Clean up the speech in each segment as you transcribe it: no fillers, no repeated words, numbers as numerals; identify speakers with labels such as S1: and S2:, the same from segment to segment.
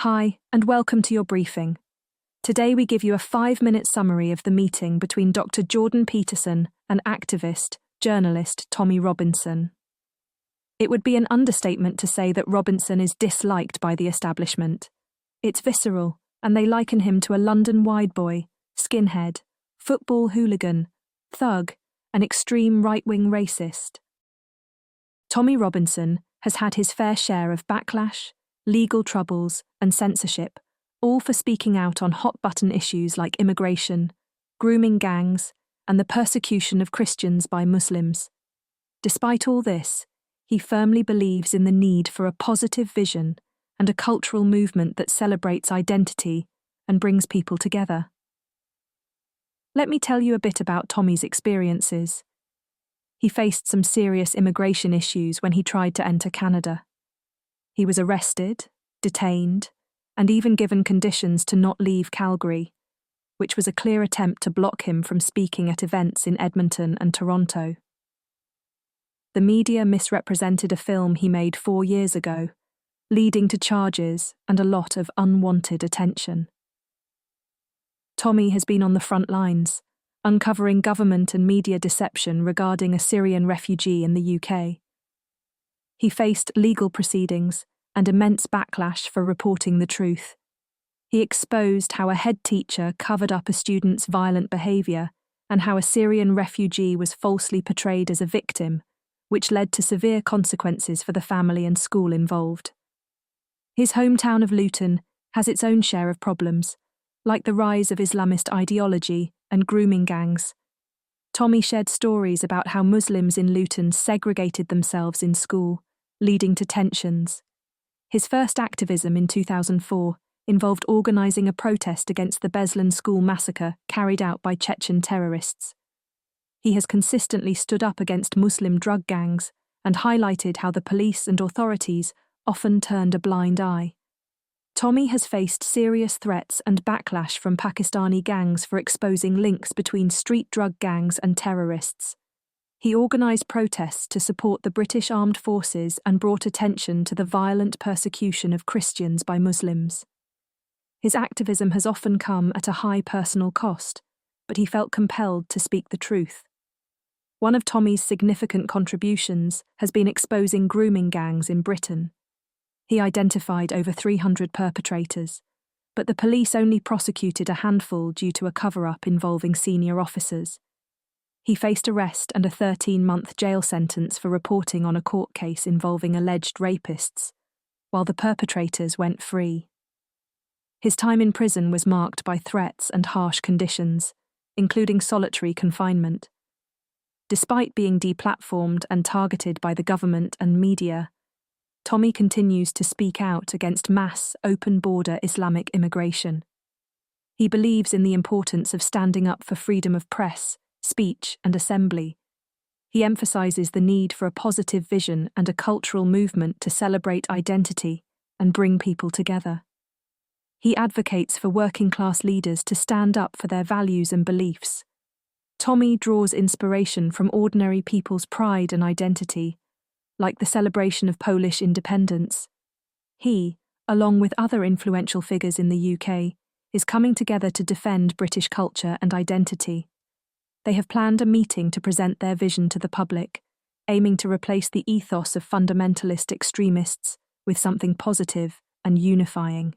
S1: Hi, and welcome to your briefing. Today we give you a 5-minute summary of the meeting between Dr. Jordan Peterson and activist, journalist Tommy Robinson. It would be an understatement to say that Robinson is disliked by the establishment. It's visceral, and they liken him to a London wide boy, skinhead, football hooligan, thug, an extreme right-wing racist. Tommy Robinson has had his fair share of backlash, legal troubles, and censorship, all for speaking out on hot-button issues like immigration, grooming gangs, and the persecution of Christians by Muslims. Despite all this, he firmly believes in the need for a positive vision and a cultural movement that celebrates identity and brings people together. Let me tell you a bit about Tommy's experiences. He faced some serious immigration issues when he tried to enter Canada. He was arrested, detained, and even given conditions to not leave Calgary, which was a clear attempt to block him from speaking at events in Edmonton and Toronto. The media misrepresented a film he made 4 years ago, leading to charges and a lot of unwanted attention. Tommy has been on the front lines, uncovering government and media deception regarding a Syrian refugee in the UK. He faced legal proceedings and immense backlash for reporting the truth. He exposed how a head teacher covered up a student's violent behaviour and how a Syrian refugee was falsely portrayed as a victim, which led to severe consequences for the family and school involved. His hometown of Luton has its own share of problems, like the rise of Islamist ideology and grooming gangs. Tommy shared stories about how Muslims in Luton segregated themselves in school, leading to tensions. His first activism in 2004 involved organising a protest against the Beslan school massacre carried out by Chechen terrorists. He has consistently stood up against Muslim drug gangs and highlighted how the police and authorities often turned a blind eye. Tommy has faced serious threats and backlash from Pakistani gangs for exposing links between street drug gangs and terrorists. He organised protests to support the British Armed Forces and brought attention to the violent persecution of Christians by Muslims. His activism has often come at a high personal cost, but he felt compelled to speak the truth. One of Tommy's significant contributions has been exposing grooming gangs in Britain. He identified over 300 perpetrators, but the police only prosecuted a handful due to a cover-up involving senior officers. He faced arrest and a 13-month jail sentence for reporting on a court case involving alleged rapists, while the perpetrators went free. His time in prison was marked by threats and harsh conditions, including solitary confinement. Despite being deplatformed and targeted by the government and media, Tommy continues to speak out against mass, open-border Islamic immigration. He believes in the importance of standing up for freedom of press, speech, and assembly. He emphasises the need for a positive vision and a cultural movement to celebrate identity and bring people together. He advocates for working-class leaders to stand up for their values and beliefs. Tommy draws inspiration from ordinary people's pride and identity, like the celebration of Polish independence. He, along with other influential figures in the UK, is coming together to defend British culture and identity. They have planned a meeting to present their vision to the public, aiming to replace the ethos of fundamentalist extremists with something positive and unifying.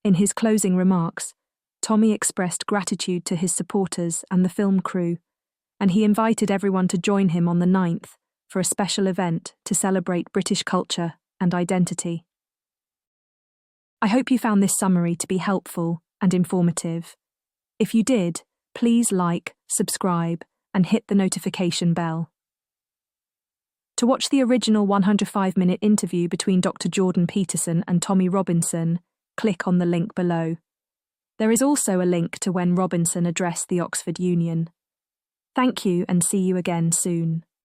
S1: In his closing remarks, Tommy expressed gratitude to his supporters and the film crew, and he invited everyone to join him on the 9th for a special event to celebrate British culture and identity. I hope you found this summary to be helpful and informative. If you did, please like, subscribe, and hit the notification bell. To watch the original 105-minute interview between Dr. Jordan Peterson and Tommy Robinson, click on the link below. There is also a link to when Robinson addressed the Oxford Union. Thank you and see you again soon.